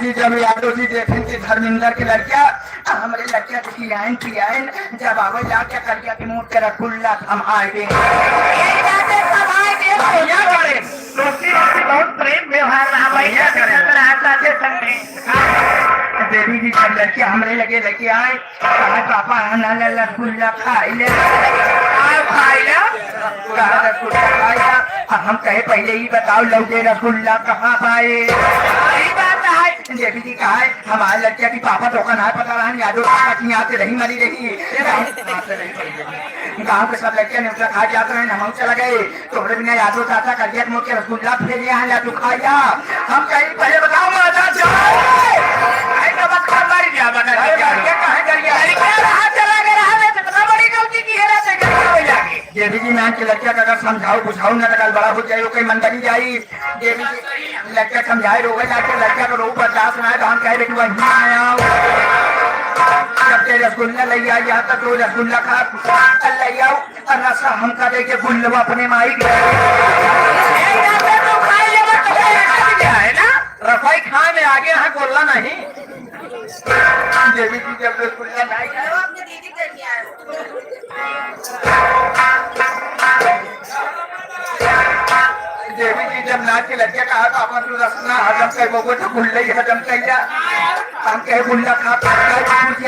जब यादव जी देखें कि धर्मिंदर की लड़किया हमारे लड़किया पियान जब आवे जाके करिया के मुंह के रसगुल्ला थमाए दे बहुत प्रेम व्यवहार रहा भैया देवी जी जब लड़किया हमरे लगे लेके आए कहा पापा रसगुल्ला खाई ले रसगुल्ला खाया हम कहे पहले ही बताओ लौटे रसगुल्ला कहाँ पाए देवी जी कहा है हमारे लड़किया की पापा दुकान है पता रहा यादव यहाँ से रही मरी रही गाँव के सब लड़कियां न्यूट्रा खा जाते रहे हम चला गए तोड़े बिना यादव चाचा करिया मुझे रसगुल्ला फिर यहाँ या तू खाया हम कहीं पहले बताओ देवी जी मैं की लड़किया का अगर समझाओ बुझाओ न तो बड़ा हो जाए कई मन बनी जाये देवी जी लड़किया समझाए रोगे जाके लड़किया को रोग बर्दाश्त ना है तो हम कहे बेटी वही आया जब ते रसगुल्ला ले आई यहाँ तक तो रसगुल्ला खा ले आओ और रसा हम का दे के गुल्लो अपने माई रफाई खाए में आगे है गोल्ला नहीं देवी जी जब रसगुल्ला देवी जी जब नाच के लड़किया कहा तो अपन तो रसना हजम कर वो तो गुल्ले ही हजम कर जा हम कहे गुल्ला खा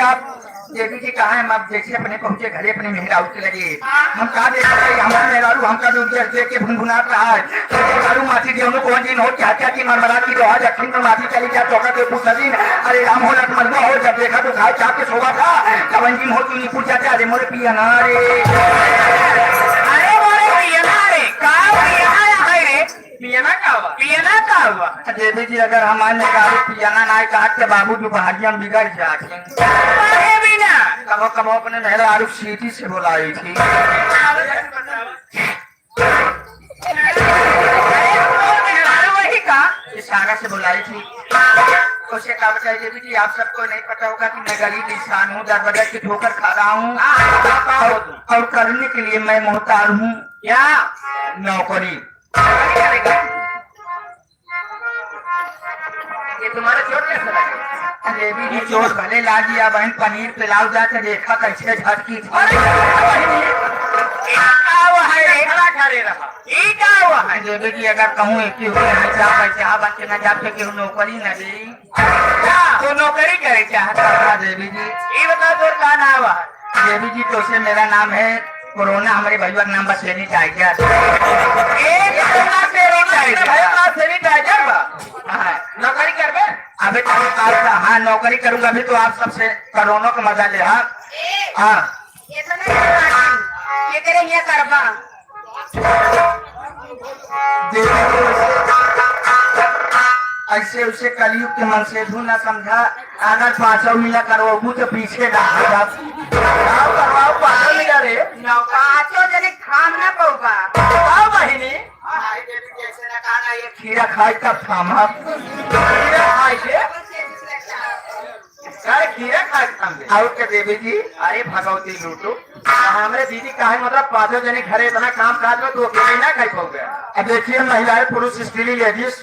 आप देवी जी कहा है आप जैसे अपने पहुंचे घरे अपने मेहरारू के लगे हम कहा देखते हमारे मेहरारू हमका जो देख के भुनभुनाट रहा है तो मेहरारू माथी जी उनको कौन दिन हो क्या क्या की मरमरा की तो आज अखिन में माथी चली जा चौका के पूछा दिन अरे राम हो मरवा हो जब देखा तो खाए चाप के सोवा था कवन जी हो तू नहीं पूछा था अरे मोरे पिया ना देवी जी अगर हमारे निकाले पियाना ना कहा के बाबू जो भागी हम बिगड़ जाते कबो कबो अपने मेहरारू सीटी से बुलाई थी इशारा से बुलाई थी उसे कहा बताइए देवी जी आप सबको नहीं पता होगा कि मैं गरीब इंसान हूँ दर बदर की ठोकर खा रहा हूँ और करने के लिए मैं मोहताज हूँ या नौकरी ये तुम्हारा चोट कैसे लगे देवी जी चोट भले ला दिया बहन पनीर पिलाओ जाके देखा कैसे झटकी देवी जी अगर कहूँ बच्चे न जाते कि नौकरी न दी तो नौकरी करे चाहता देवी जी ये बताओ तो क्या नाम है देवी जी तो से मेरा नाम है कोरोना हमारे भैया का नाम बस सैनिटाइजर नौकरी कर अभी तो हाँ नौकरी करूंगा अभी तो आप सबसे कोरोना का मजा ले हाँ ऐसे उसे कलयुग के मन से धू न समझा अगर 500 मिला करवाऊ तो पीछे करवाओ 500 मिला रे 500 जने खाम ना पऊगा बहिनी खीरा खाए तब थामा खीरा खाए के देवी जी अरे भगवती लूटो हमारे दीदी कहा मतलब 500 जने घरे इतना काम काज में तो अकेले ना खाई पाओगे अब देखिए महिलाएं पुरुष स्त्री लेडीज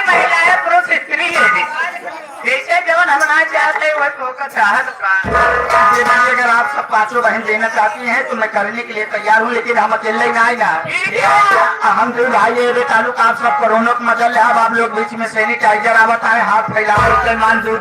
महिलाएं पुरुष स्त्री जैसे जवन हम ना चाहते अगर आप सब 500 बहन देना चाहती हैं तो मैं करने के लिए तैयार हूँ लेकिन हम अकेले ही ना आए ना हम जो भाई ये तालुक आप सब कोरोना को मजा ले आप लोग बीच में सैनिटाइजर आवत है हाथ फैलाओ मान दूर